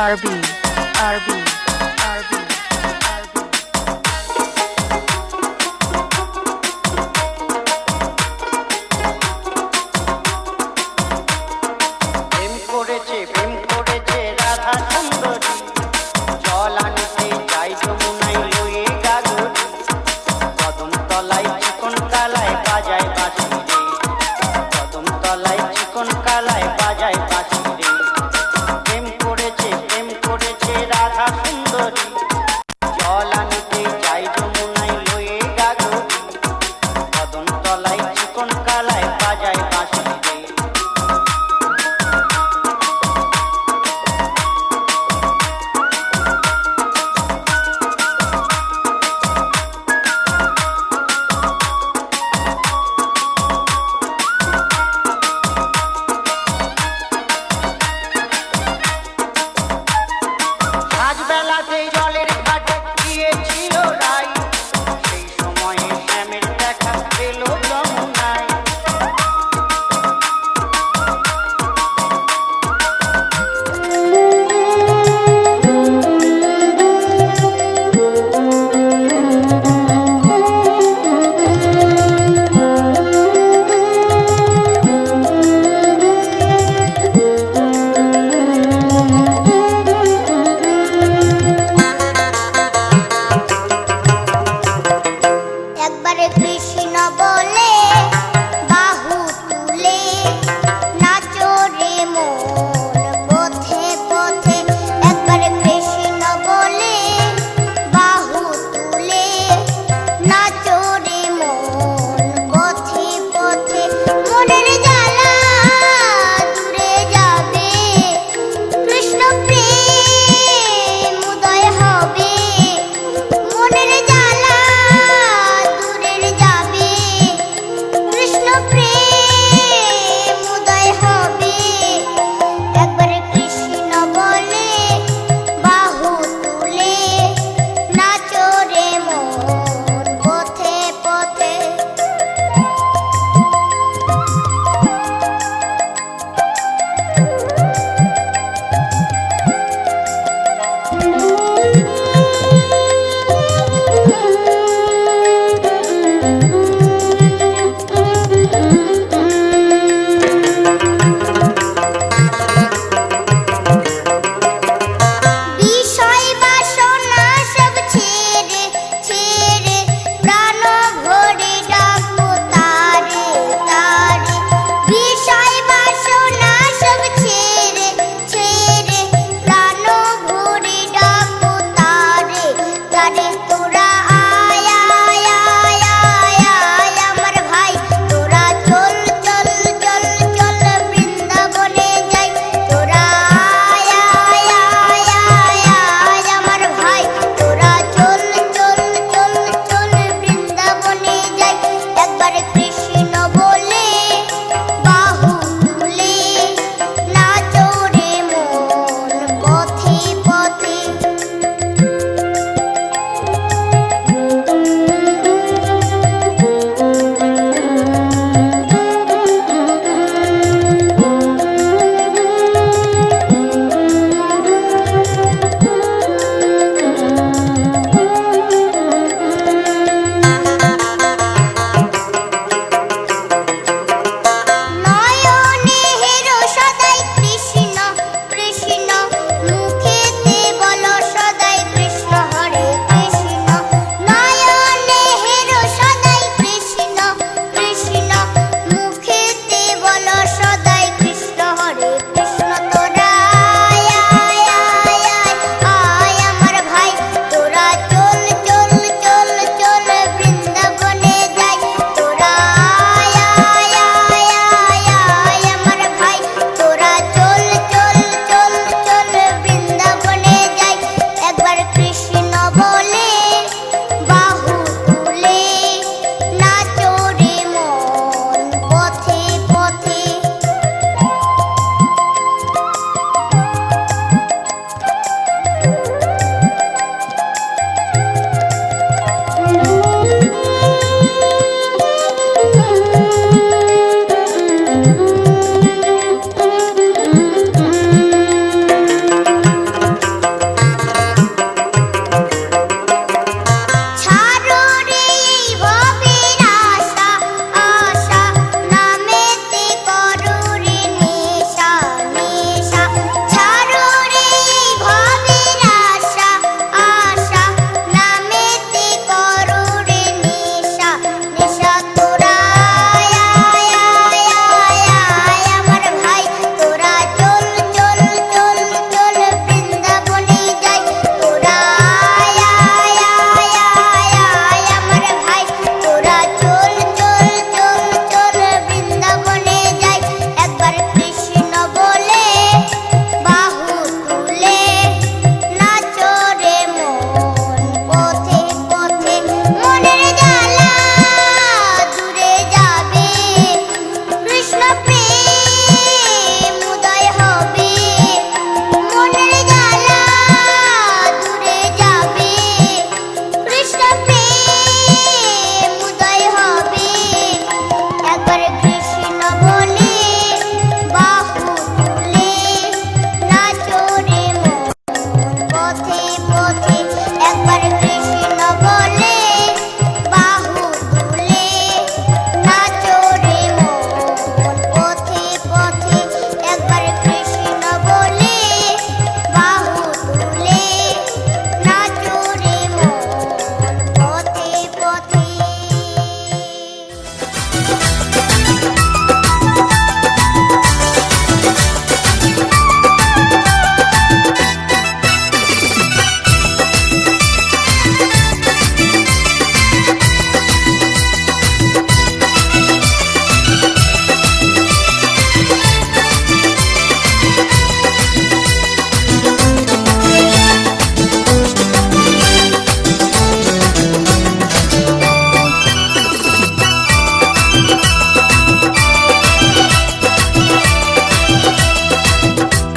RB, RB, RB, RB. প্রেম করেছে রাধা সুন্দরী, জল আনতে যাই যমুনায় লয়ে গাগরি, কদম তলায় চিকন কালায় বাজায় বাঁশি রে, কদম তলায় চিকন কালায় বাজায় বাঁশি রে। প্রেম করেছে রাধা সুন্দরী, জল আনতে যাই যমুনায় লয়ে গাগরি, কদম তলায় চিকন কালায় বাজায় বাঁশি রে।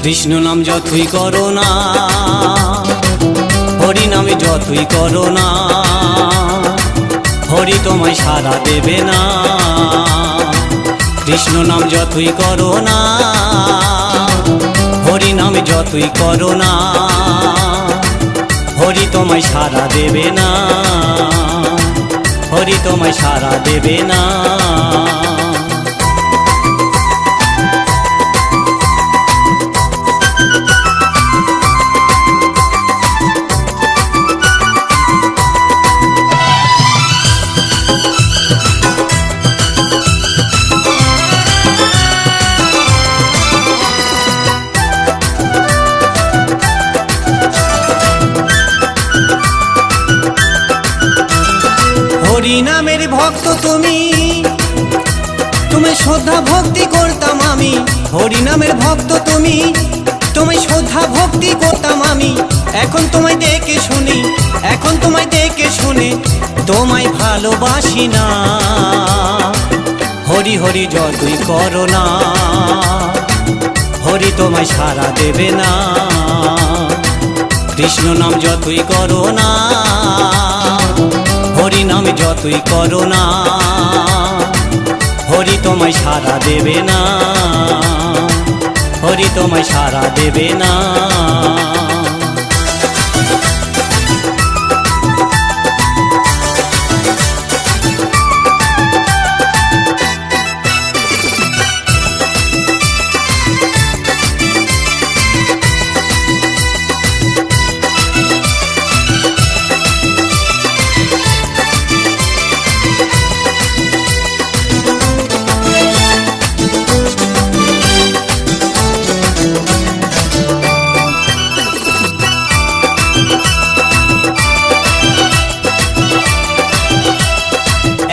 কৃষ্ণ নাম যতই করো না, হরি নামে যতই করো না, হরি তোমায় সাড়া দেবে না। কৃষ্ণ নাম যতই করো না, হরি নামে যতই করো না, হরি তোমায় সাড়া দেবে না, হরি তোমায় সাড়া দেবে না। হরি নামের ভক্ত তুমি, তুমি শ্রদ্ধা ভক্তি করতাম আমি। হরি নামের ভক্ত তুমি, তুমি শ্রদ্ধা ভক্তি করতাম আমি। এখন তোমায় দেখে শুনি, এখন তোমায় দেখে শুনে তোমায় ভালোবাসি না। হরি হরি যতই করো না, হরি তোমায় সাড়া দেবে না। কৃষ্ণ নাম যতই করো না, হরি নাম যতই করো না, হরি তোমায় সাড়া দেবে না, হরি তোমায় সাড়া দেবে না।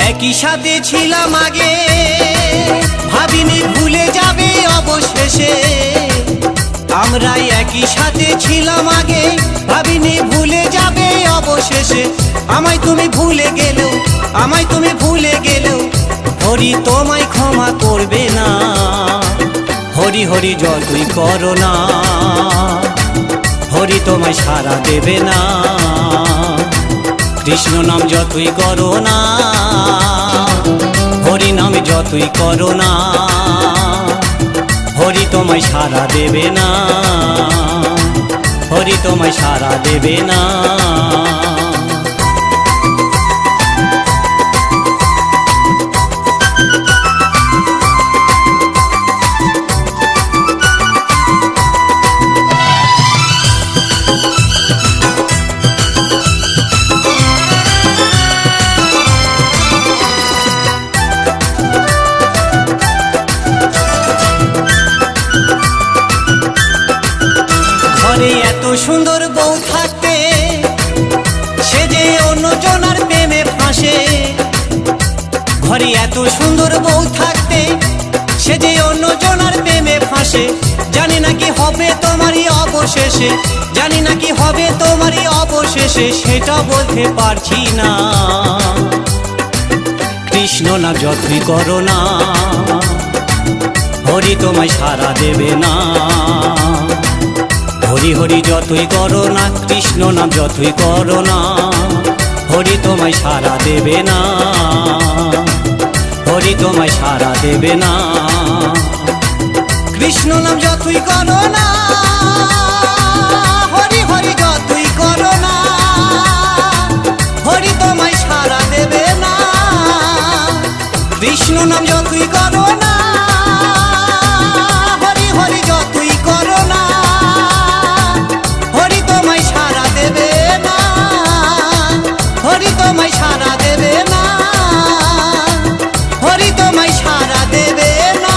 একই সাথে ছিলাম আগে, ভাবিনি ভুলে যাবে অবশেষে। আমরা একই সাথে ছিলাম আগে, ভাবিনি ভুলে যাবে অবশেষে। আমায় তুমি ভুলে গেলেও, আমায় তুমি ভুলে গেলেও, হরি তোমায় ক্ষমা করবে না। হরি হরি যতই করো না, হরি তোমায় সাড়া দেবে না। কৃষ্ণ নাম যতই করো না, হরি নাম যতই করো না, হরি তোমায় সাড়া দেবে না, হরি তোমায় সাড়া দেবে না। ঘরে এত সুন্দর বউ থাকতে, সে যে অন্যজনার প্রেমে ফাঁসে। ঘরে এত সুন্দর বউ থাকতে, সে যে অন্যজনার প্রেমে ফাঁসে। জানি না কি হবে তোমারই অবশেষে, জানি না কি হবে তোমারই অবশেষে, সেটা বলতে পারছি না। কৃষ্ণ না যতই করো না, হরি তোমায় সাড়া দেবে না। হরি হরি যতই করো না, কৃষ্ণ নাম যতই করো না, হরি তোমায় সাড়া দেবে না, হরি তোমায় সাড়া দেবে না। কৃষ্ণ নাম যতই করো না, হরি হরি যতই করো না, হরি তোমায় সাড়া দেবে না। কৃষ্ণ নাম যতই করো না, হরি হরি যতই করো না, হরি তোমায় সাড়া দেবে না, হরি তোমায় সাড়া দেবে না, হরি তোমায় সাড়া দেবে না।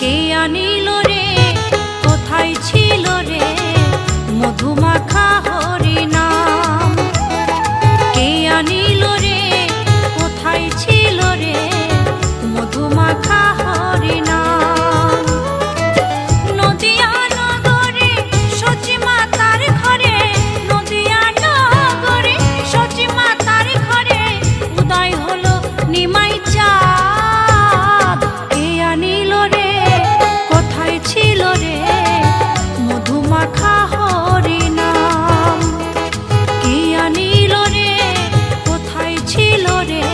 কে আনিল রে কোথায় ছিল রে মধুমাখা হরিনাম? কে আনিল রে কোথায় ছিল রে মধুমাখা হরিনাম? নদিয়া নগরে সচিমাতার ঘরে, নদিয়া নগরে সচিমাতার ঘরে উদয় হলো নিমাই চাঁদ। কে আনিল রে কোথায় ছিল রে মধুমাখা হরিনাম? কে আনিল রে কোথায় ছিল রে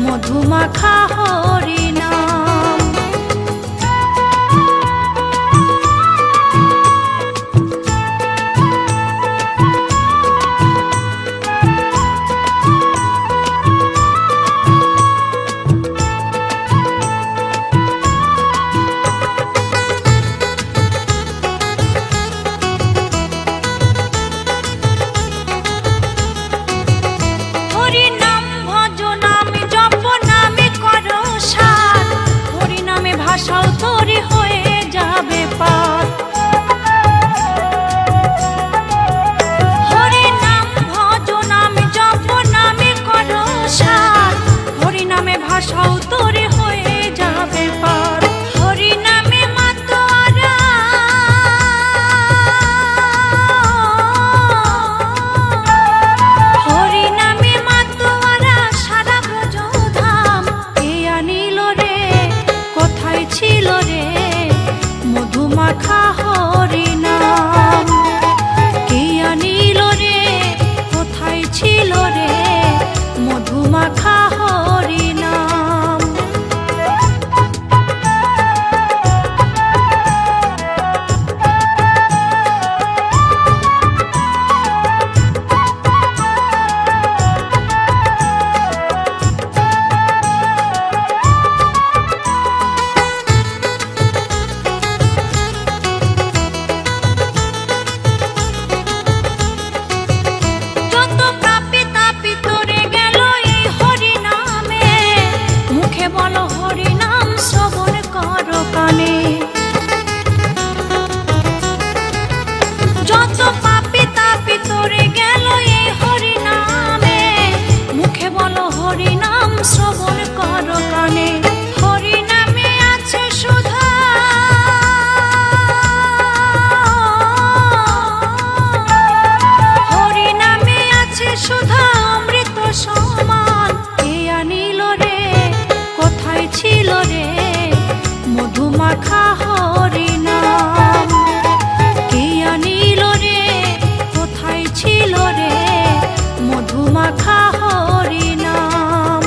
মধুমাখা হরিনাম? হরিনাম ভজ নামে জপ নামে করো সাধ, হরিনামে ভাষাও তোরে হয়ে যাবে পার। হরিনাম ভজ নামে জপ নামে করো সাধ, হরিনামে ভাষাও তোরে হয়ে যাবে পার। হরিনামে মাতোয়ারা হরিনামে মাতোয়ারা সারা ব্রজধাম। কে আনিল রে কোথায় ছিল রে মধুমাখা হরিনাম? কে আনিল রে কোথায় ছিল রে মধুমাখা হরিনাম? যত পাপী তাপী তোরে গেল এই হরিনামে, মুখে বলো হরিনাম শ্রবণ করো কানে। যত পাপী তাপী তোরে গেল এই হরিনামে, মুখে বলো হরিনাম শ্রবণ করো কানে। হরিনামে আছে সুধা, হরিনামে আছে সুধা অমৃত সমান। কে আনিল রে কোথায় ছিল রে মধুমাখা হরিনাম? কে আনিল রে কোথায় ছিল রে মধুমাখা হরিনাম?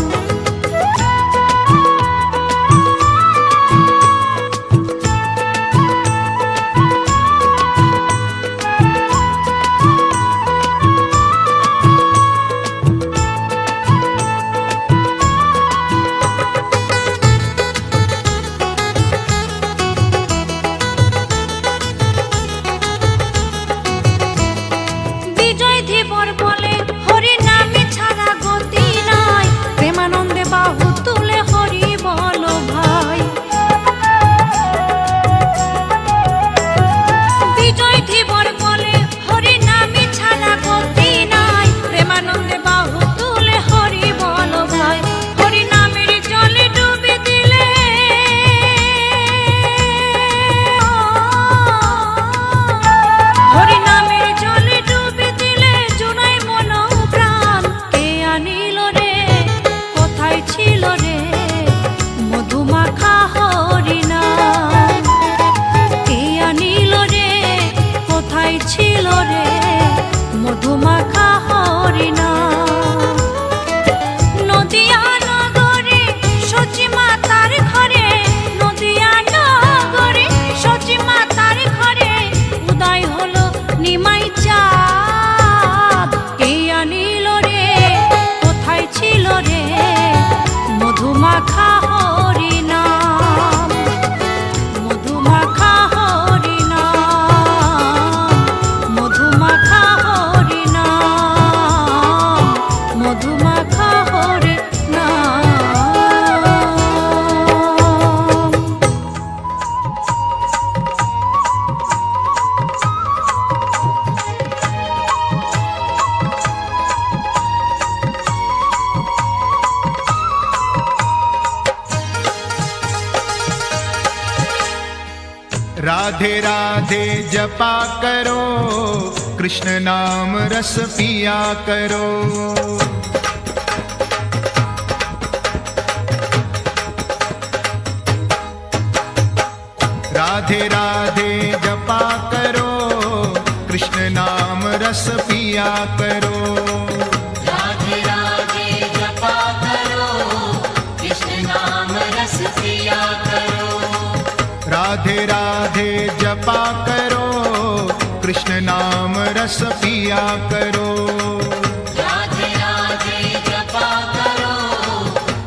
বিজয় ধীবর বলে হরিনামে ছাড়া राधे राधे जपा करो, कृष्ण नाम रस पिया करो। राधे राधे जपा करो, कृष्ण नाम रस पिया करो। राधे राधे जपा करो, कृष्ण नाम रस पिया करो। राधे राधे जपा करो, कृष्ण नाम रस पिया करो। राधे राधे जपा करो,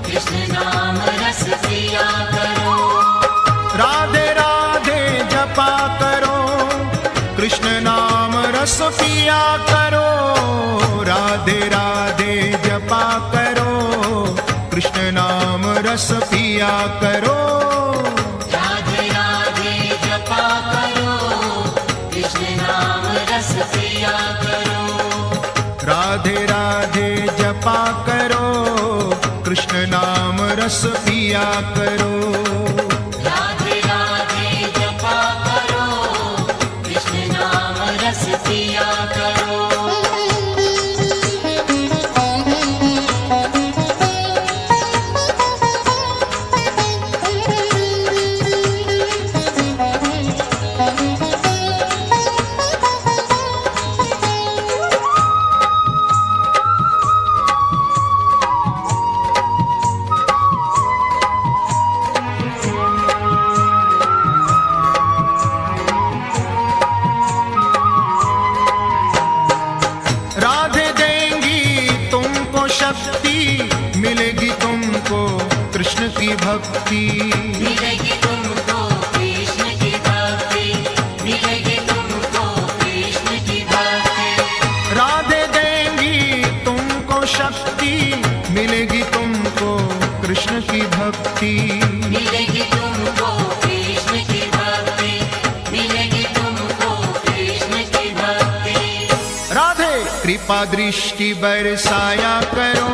कृष्ण नाम रस पिया करो। राधे राधे जपा करो, कृष्ण नाम रस पिया करो। राधे राधे जपा करो, कृष्ण नाम रस पिया करो। राधे राधे जपा करो, कृष्ण नाम रस पिया करो। राधे राधे जपा करो, कृष्ण नाम रस पिया करो। राधे राधे जपा करो, कृष्ण नाम रस पिया करो। राधे देंगी तुमको शक्ति, मिलेगी तुमको कृष्ण की भक्ति। मिलेगी तुमको कृष्ण की भक्ति, मिलेगी तुमको कृष्ण की भक्ति। राधे देंगी तुमको शक्ति, मिलेगी तुमको कृष्ण की भक्ति। मिलेगी तुमको कृष्ण की भक्ति, मिलेगी तुमको कृष्ण की भक्ति। राधे कृपा दृष्टि बरसाया करो,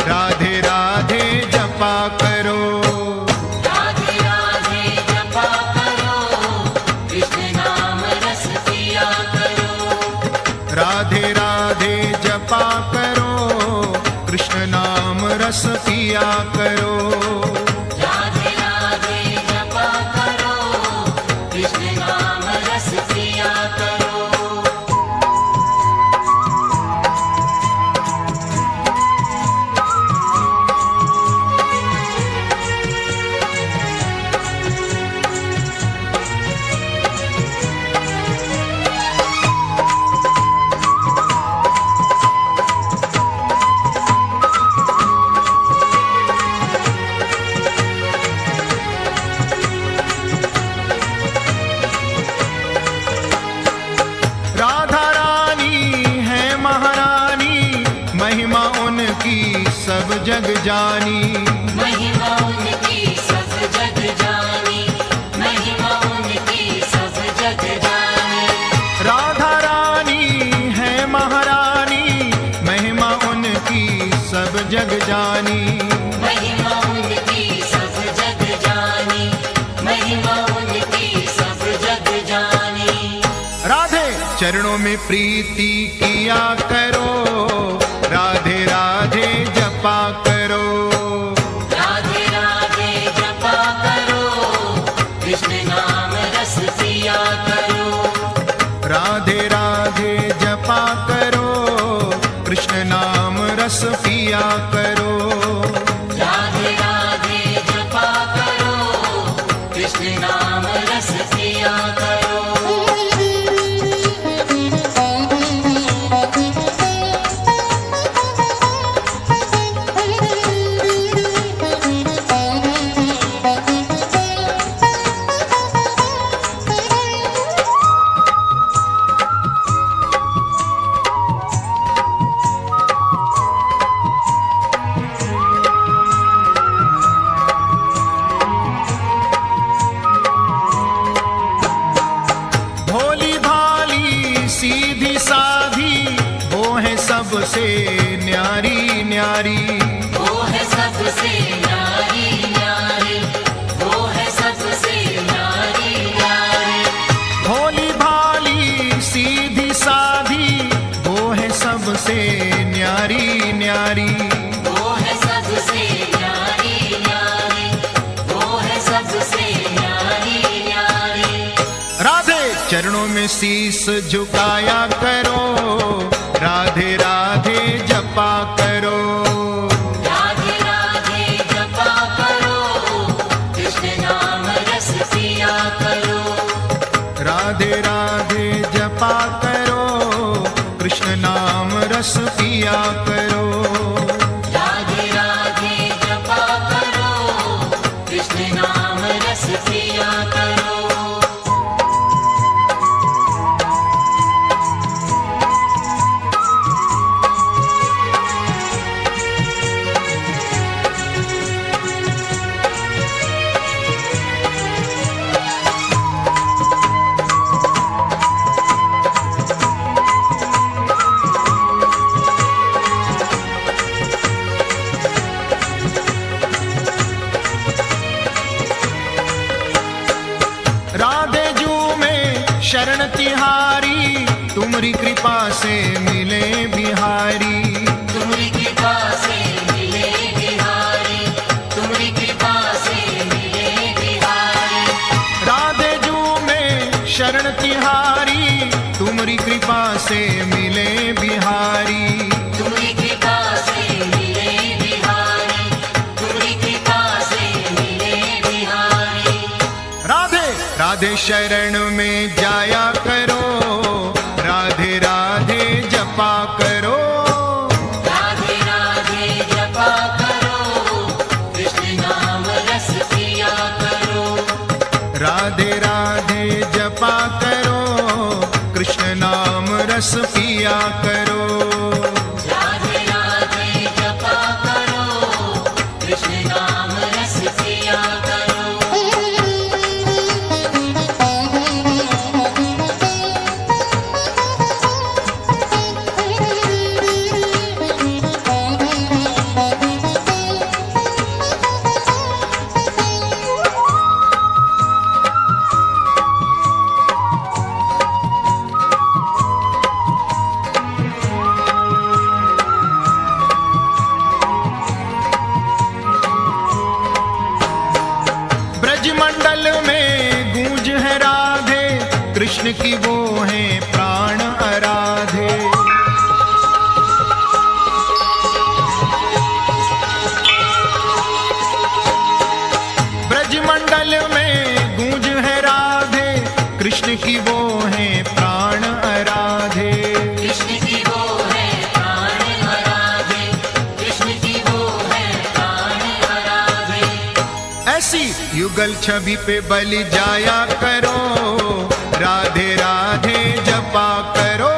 राधे राधे जपा करो। राधे राधे जपा करो, कृष्ण नाम रस पिया करो। राधे राधे जपा करो, कृष्ण नाम रस पिया करो। राधे राधे जपा करो, कृष्ण नाम रस पिया करो। राधा रानी है महारानी, महिमा उनकी सब जग जानी। महिमा उनकी सब जग जानी, महिमा उनकी सब जग जानी। राधा रानी है महारानी, महिमा उनकी सब जग जानी। महिमा उनकी सब जग जानी, महिमा उनकी सब जग जानी। राधे चरणों में प्रीति किया करो, राधे राधे जपा करो। राधे राधे जपा करो, कृष्ण नाम रस पिया करो। राधे राधे जपा करो, कृष्ण नाम रस पिया करो। राधे राधे जपा करो, कृष्ण नाम रस पिया करो। सबसे न्यारी न्यारी, वो है सबसे न्यारी न्यारी, वो है सबसे न्यारी न्यारी। चरणों में शीस झुकाया करो, राधे राधे जपा करो। राधे राधे जपा करो, कृष्ण नाम रस पिया करो। राधे राधे जपा करो, कृष्ण नाम रस पिया करो। राधे राधे जपा करो, कृष्ण नाम रस पिया करो। राधे जू में शरण तिहारी, तुम्हारी कृपा से मिले बिहारी। तुम्हारी कृपा से मिले बिहारी, तुम्हारी कृपा से मिले बिहारी। राधे जू में शरण तिहारी, तुम्हारी कृपा से मिले बिहारी। तुम्हारी कृपा से मिले बिहारी, तुम्हारी कृपा से मिले बिहारी। राधे राधे शरण में जाया करो, राधे राधे जपा करो। राधे राधे जपा करो, कृष्ण नाम रस पिया करो। राधे राधे जपा करो, कृष्ण नाम रस पिया करो। राधे राधे जपा करो, कृष्ण नाम रस पिया करो। ब्रजमंडल में गूंज है राधे, कृष्ण की वो है प्राण आराधे। ब्रजमंडल में गूंज है राधे, कृष्ण की वो है प्राण आराधे। कृष्ण की वो है प्राण आराधे, कृष्ण की वो है प्राण आराधे। ऐसी युगल छवि पे बलि जाया करो, राधे राधे जपा करो।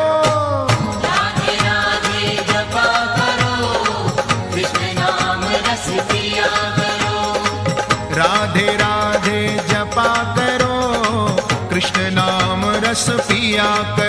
राधे राधे जपा करो, कृष्ण नाम रस पिया करो। राधे राधे जपा करो, कृष्ण नाम रस पिया करो।